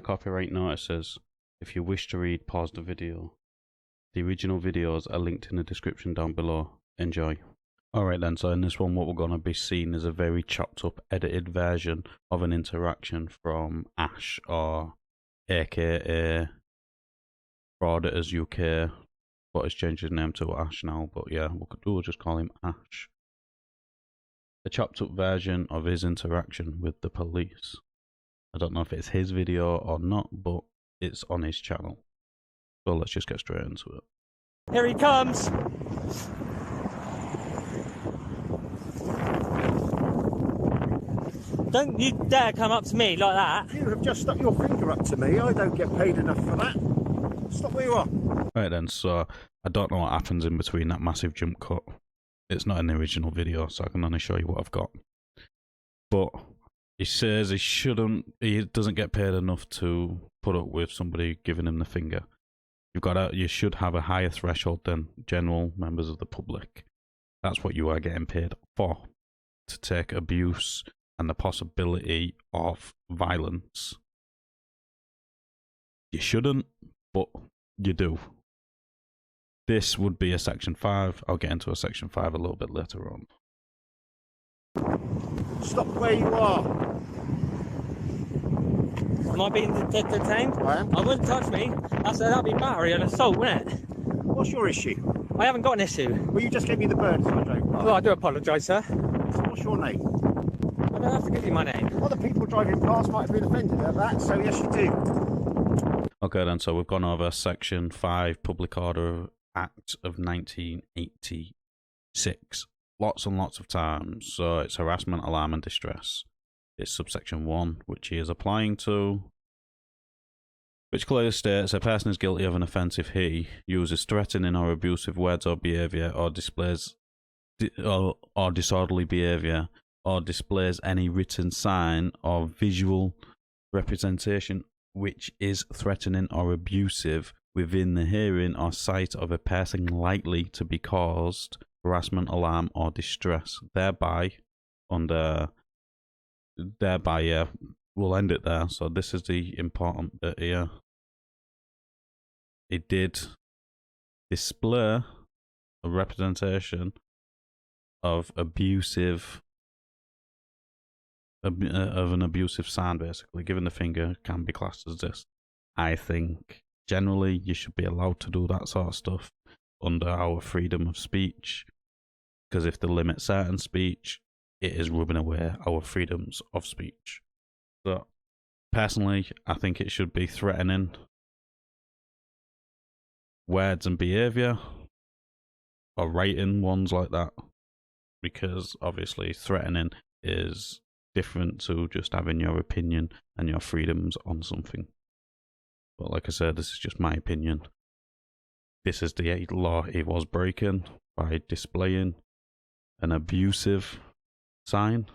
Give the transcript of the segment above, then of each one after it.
copyright notices. If you wish to read, pause the video. The original videos are linked in the description down below. Enjoy. Alright then, so in this one what we're going to be seeing is a very chopped up, edited version of an interaction from Ash, or aka Auditors UK, but he's changed his name to Ash now, but yeah, we'll just call him Ash. A chopped up version of his interaction with the police. I don't know if it's his video or not, but it's on his channel. So let's just get straight into it. Here he comes! Don't you dare come up to me like that. You have just stuck your finger up to me. I don't get paid enough for that. Stop where you are. Right then, so I don't know what happens in between that massive jump cut. It's not in the original video, so I can only show you what I've got. But he says he doesn't get paid enough to put up with somebody giving him the finger. You should have a higher threshold than general members of the public. That's what you are getting paid for. To take abuse and the possibility of violence. You shouldn't, but you do. This would be a section 5. I'll get into a section 5 a little bit later on. Stop where you are. Am I being detained? I am. I wouldn't touch me. That'd be battery and assault, wouldn't it? What's your issue? I haven't got an issue. Well, you just gave me the bird, so I drove past. Well, I do apologise, sir. So what's your name? I don't have to give you my name. Other people driving past might have been offended at that, so yes you do. Okay then, so we've gone over section 5, Public Order Act of 1986. Lots and lots of times. So it's harassment, alarm and distress. It's subsection 1, which he is applying to, which clearly states a person is guilty of an offence if he uses threatening or abusive words or behaviour, or displays or disorderly behaviour, or displays any written sign or visual representation which is threatening or abusive within the hearing or sight of a person likely to be caused harassment, alarm or distress, thereby we'll end it there. So this is the important bit here. It did display a representation of an abusive sign, basically. Giving the finger can be classed as this. I think generally you should be allowed to do that sort of stuff under our freedom of speech, because if they limit certain speech, it is rubbing away our freedoms of speech. So personally, I think it should be threatening words and behaviour, or writing ones like that, because obviously threatening is different to just having your opinion and your freedoms on something. But like I said, this is just my opinion. This is the law he was breaking by displaying an abusive sign.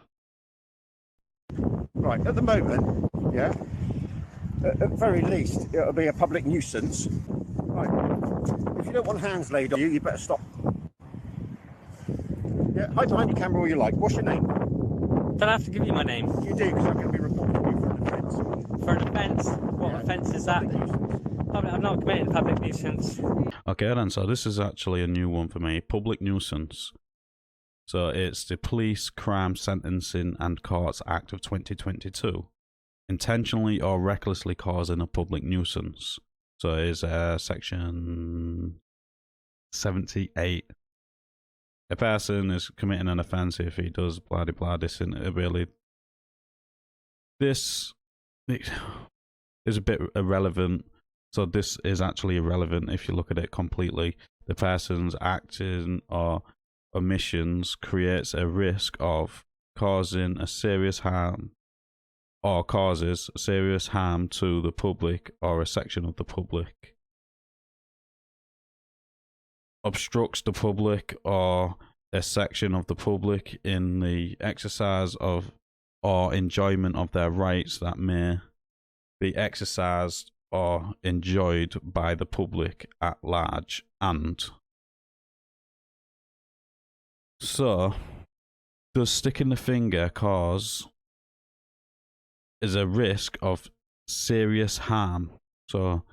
Right, at the moment, yeah, at very least, it'll be a public nuisance. Right, if you don't want hands laid on you, you better stop. Yeah, hide behind your camera all you like. What's your name? Don't have to give you my name. You do, because I'm going to be reporting you for an offence. For an offence? What Yeah, offence is that? public nuisance. I'm not committing public nuisance. Okay then, so this is actually a new one for me. Public nuisance. So it's the Police, Crime, Sentencing and Courts Act of 2022. Intentionally or recklessly causing a public nuisance. So it is section 78. A person is committing an offence if he does blah blah blah. This is a bit irrelevant. So this is actually irrelevant if you look at it completely. The person's acting or omissions creates a risk of causing a serious harm, or causes serious harm to the public or a section of the public, obstructs the public or a section of the public in the exercise of or enjoyment of their rights that may be exercised or enjoyed by the public at large. And so, does sticking the finger cause is a risk of serious harm. So,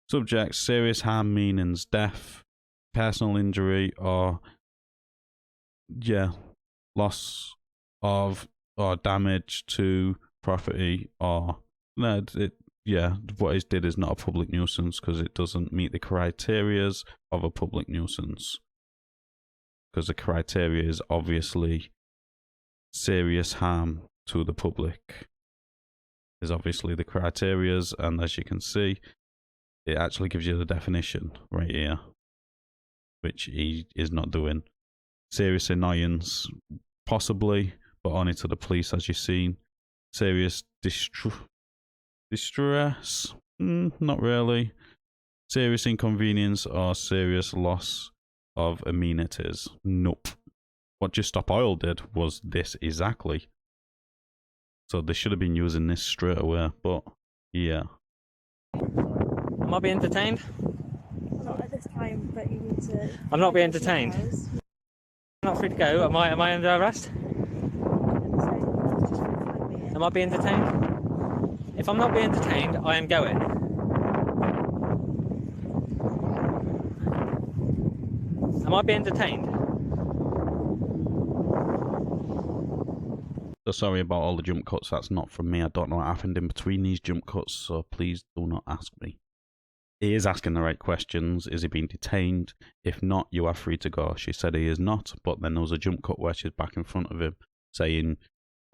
subject, serious harm meanings death, personal injury, or loss of or damage to property, or no, what it did is not a public nuisance because it doesn't meet the criterias of a public nuisance. Because the criteria is obviously serious harm to the public. Is obviously the criterias, and as you can see, it actually gives you the definition right here, which he is not doing. Serious annoyance, possibly, but only to the police, as you've seen. Serious distress, not really. Serious inconvenience or serious loss of amenities, nope. What Just Stop Oil did was this exactly. So they should have been using this straight away, but yeah. Am I being detained? Not at this time, but you need to... I'm not being detained. I'm not free to go. Am I under arrest? Am I being detained? If I'm not being detained, I am going. Am I being detained? So sorry about all the jump cuts, that's not from me. I don't know what happened in between these jump cuts, so please do not ask me. He is asking the right questions. Is he being detained? If not, you are free to go. She said he is not, but then there was a jump cut where she's back in front of him saying,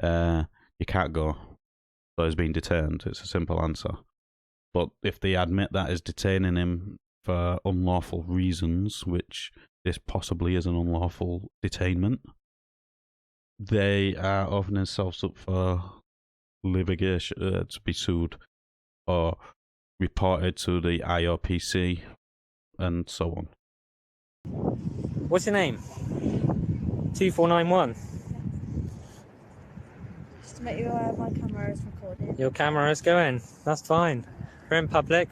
you can't go. So he's being detained. It's a simple answer. But if they admit that is detaining him for unlawful reasons, which this possibly is an unlawful detainment, they are opening themselves up for litigation, to be sued or reported to the IOPC and so on. What's your name? 2491. Just to make you aware, my camera is recording. Your camera is going. That's fine. We're in public.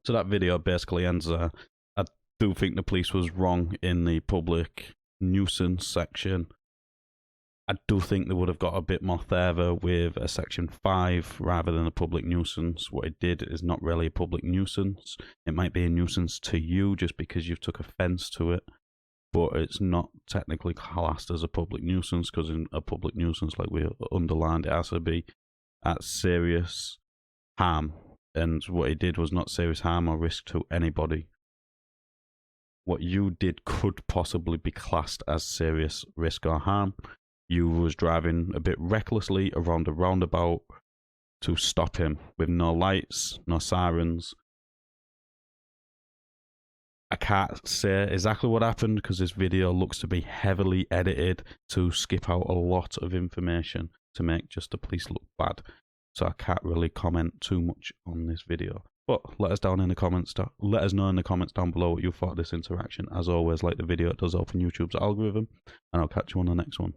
So that video basically ends there. I do think the police was wrong in the public nuisance section. I do think they would have got a bit more thorough with a section 5 rather than a public nuisance. What it did is not really a public nuisance. It might be a nuisance to you just because you've took offence to it, but it's not technically classed as a public nuisance, because in a public nuisance, like we underlined, it has to be at serious harm. And what it did was not serious harm or risk to anybody. What you did could possibly be classed as serious risk or harm. You was driving a bit recklessly around a roundabout to stop him with no lights, no sirens. I can't say exactly what happened because this video looks to be heavily edited to skip out a lot of information to make just the police look bad. So I can't really comment too much on this video. But let us know in the comments down below what you thought of this interaction. As always, like the video, it does open YouTube's algorithm, and I'll catch you on the next one.